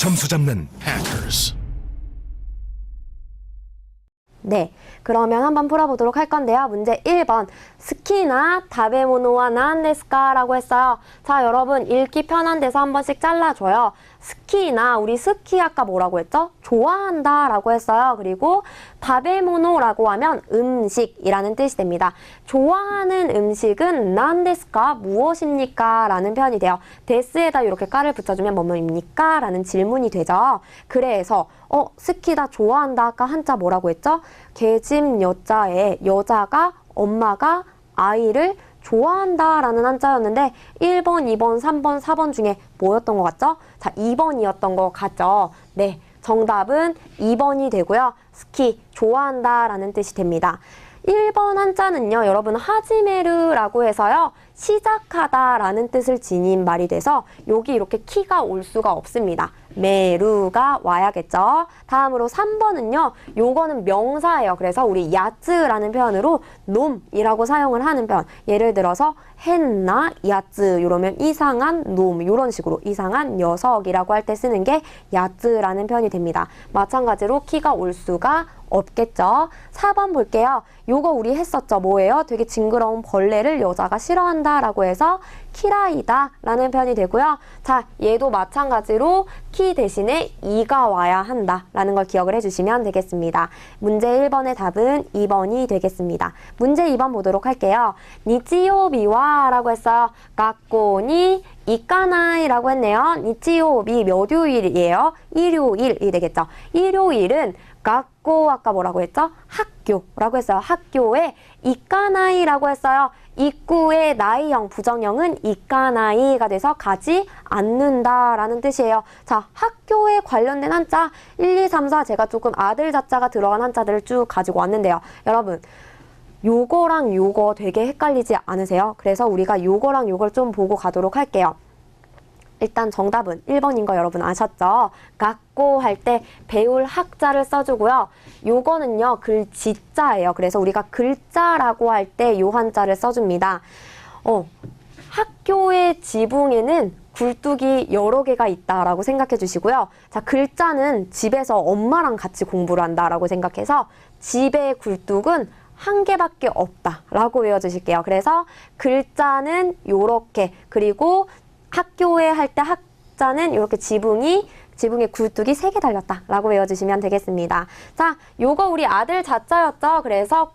점수 잡는 Hackers. 네, 그러면 한번 풀어보도록 할 건데요. 문제 1번. 스키나 다베모노와 나안데스까? 라고 했어요. 자, 여러분 읽기 편한 데서 한 번씩 잘라줘요. 스키나, 우리 스키 아까 뭐라고 했죠? 좋아한다 라고 했어요. 그리고 다베모노라고 하면 음식이라는 뜻이 됩니다. 좋아하는 음식은 나안데스까? 무엇입니까? 라는 표현이 돼요. 데스에다 이렇게 까를 붙여주면 뭐뭐입니까? 라는 질문이 되죠. 그래서 스키다 좋아한다 아까 한자 뭐라고 했죠? 계집 여자에 여자가 엄마가 아이를 좋아한다 라는 한자였는데 1번, 2번, 3번, 4번 중에 뭐였던 것 같죠? 자, 2번이었던 것 같죠? 네, 정답은 2번이 되고요. 스키, 좋아한다 라는 뜻이 됩니다. 1번 한자는요, 여러분 하지메르라고 해서요, 시작하다 라는 뜻을 지닌 말이 돼서 여기 이렇게 키가 올 수가 없습니다. 메루가 와야겠죠. 다음으로 3번은요, 요거는 명사예요. 그래서 우리 야츠라는 표현으로 놈이라고 사용을 하는 표현. 예를 들어서 했나 야츠 이러면 이상한 놈, 이런 식으로 이상한 녀석이라고 할 때 쓰는 게 야츠라는 표현이 됩니다. 마찬가지로 키가 올 수가 없겠죠. 4번 볼게요. 요거 우리 했었죠. 뭐예요? 되게 징그러운 벌레를 여자가 싫어한다 라고 해서 키라이다 라는 표현이 되고요. 자, 얘도 마찬가지로 키 대신에 이가 와야 한다 라는 걸 기억을 해주시면 되겠습니다. 문제 1번의 답은 2번이 되겠습니다. 문제 2번 보도록 할게요. 니치요비와 라고 했어요. 학교니 이까나이 라고 했네요. 니치요비 몇 요일이에요? 일요일이 되겠죠. 일요일은 학교 아까 뭐라고 했죠? 학교라고 했어요. 학교에 이까나이라고 했어요. 입구의 나이형 부정형은 이까나이가 돼서 가지 않는다라는 뜻이에요. 자, 학교에 관련된 한자 1, 2, 3, 4 제가 조금 아들 자자가 들어간 한자들을 쭉 가지고 왔는데요. 여러분, 요거랑 요거 되게 헷갈리지 않으세요? 그래서 우리가 요거랑 요걸 좀 보고 가도록 할게요. 일단 정답은 1번인 거 여러분 아셨죠? 갖고 할 때 배울 학자를 써주고요. 요거는요, 글지자예요. 그래서 우리가 글자라고 할 때 요 한자를 써줍니다. 학교의 지붕에는 굴뚝이 여러 개가 있다라고 생각해 주시고요. 자, 글자는 집에서 엄마랑 같이 공부를 한다라고 생각해서 집의 굴뚝은 한 개밖에 없다라고 외워주실게요. 그래서 글자는 요렇게, 그리고 학교에 할 때 학자는 이렇게 지붕에 굴뚝이 3개 달렸다라고 외워주시면 되겠습니다. 자, 요거 우리 아들 자자였죠. 그래서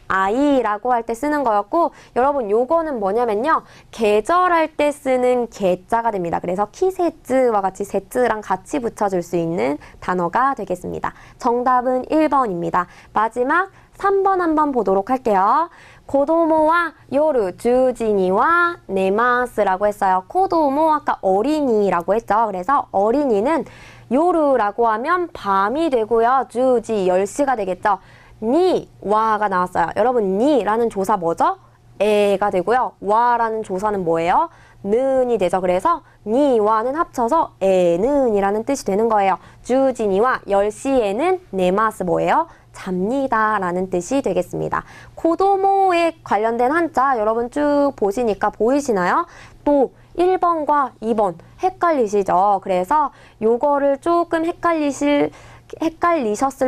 아이라고 할 때 쓰는 거였고, 여러분 요거는 뭐냐면요, 계절할 때 쓰는 계자가 됩니다. 그래서 키세츠와 같이 세츠랑 같이 붙여줄 수 있는 단어가 되겠습니다. 정답은 1번입니다. 마지막 3번 한번 보도록 할게요. 고도모와 요르 주지니와 네마스라고 했어요. 고도모 아까 어린이라고 했죠. 그래서 어린이는 요르라고 하면 밤이 되고요. 주지 10시가 되겠죠. 니, 와가 나왔어요. 여러분 니라는 조사 뭐죠? 에가 되고요. 와라는 조사는 뭐예요? 는이 되죠. 그래서 니와는 합쳐서 에는이라는 뜻이 되는 거예요. 주지니와 10시에는 네마스 뭐예요? 잡니다 라는 뜻이 되겠습니다. 고도모에 관련된 한자 여러분 쭉 보시니까 보이시나요? 또 1번과 2번 헷갈리시죠? 그래서 요거를 조금 헷갈리셨을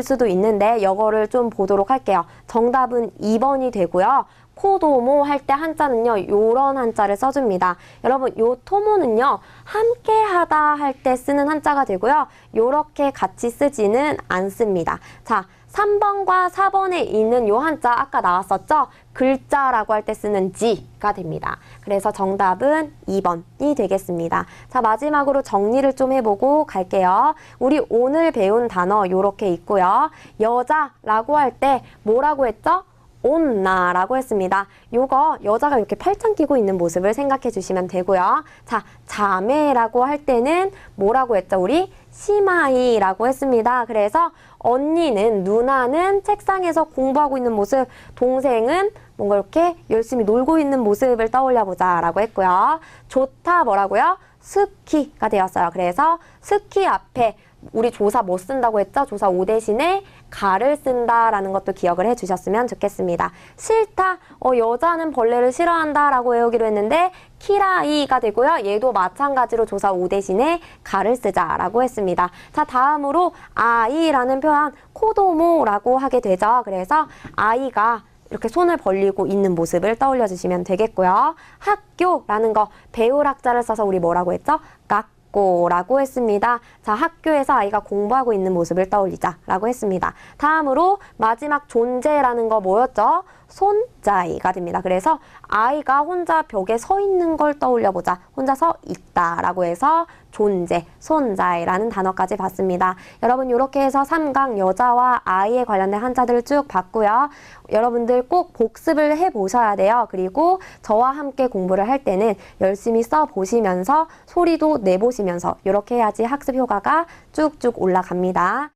수도 있는데 요거를 좀 보도록 할게요. 정답은 2번이 되고요. 코도모 할 때 한자는요, 요런 한자를 써줍니다. 여러분, 요 토모는요, 함께 하다 할 때 쓰는 한자가 되고요. 요렇게 같이 쓰지는 않습니다. 자, 3번과 4번에 있는 요 한자 아까 나왔었죠? 글자라고 할 때 쓰는 지가 됩니다. 그래서 정답은 2번이 되겠습니다. 자, 마지막으로 정리를 좀 해보고 갈게요. 우리 오늘 배운 단어 요렇게 있고요. 여자라고 할 때 뭐라고 했죠? 온나라고 했습니다. 요거 여자가 이렇게 팔짱 끼고 있는 모습을 생각해 주시면 되고요. 자, 자매라고 할 때는 뭐라고 했죠? 우리 시마이라고 했습니다. 그래서 언니는, 누나는 책상에서 공부하고 있는 모습, 동생은 뭔가 이렇게 열심히 놀고 있는 모습을 떠올려 보자 라고 했고요. 좋다 뭐라고요? 스키가 되었어요. 그래서 스키 앞에 우리 조사 뭐 쓴다고 했죠? 조사 오 대신에 가를 쓴다라는 것도 기억을 해주셨으면 좋겠습니다. 싫다, 여자는 벌레를 싫어한다 라고 외우기로 했는데 키라이가 되고요. 얘도 마찬가지로 조사 오 대신에 가를 쓰자라고 했습니다. 자, 다음으로 아이라는 표현 코도모라고 하게 되죠. 그래서 아이가 이렇게 손을 벌리고 있는 모습을 떠올려 주시면 되겠고요. 학교라는 거 배울 학자를 써서 우리 뭐라고 했죠? 라고 했습니다. 자, 학교에서 아이가 공부하고 있는 모습을 떠올리자라고 했습니다. 다음으로 마지막 존재라는 거 뭐였죠? 손자이가 됩니다. 그래서 아이가 혼자 벽에 서 있는 걸 떠올려 보자. 혼자 서 있다라고 해서 존재, 손자이라는 단어까지 봤습니다. 여러분 이렇게 해서 3강 여자와 아이에 관련된 한자들을 쭉 봤고요. 여러분들 꼭 복습을 해보셔야 돼요. 그리고 저와 함께 공부를 할 때는 열심히 써보시면서 소리도 내보시면서 이렇게 해야지 학습 효과가 쭉쭉 올라갑니다.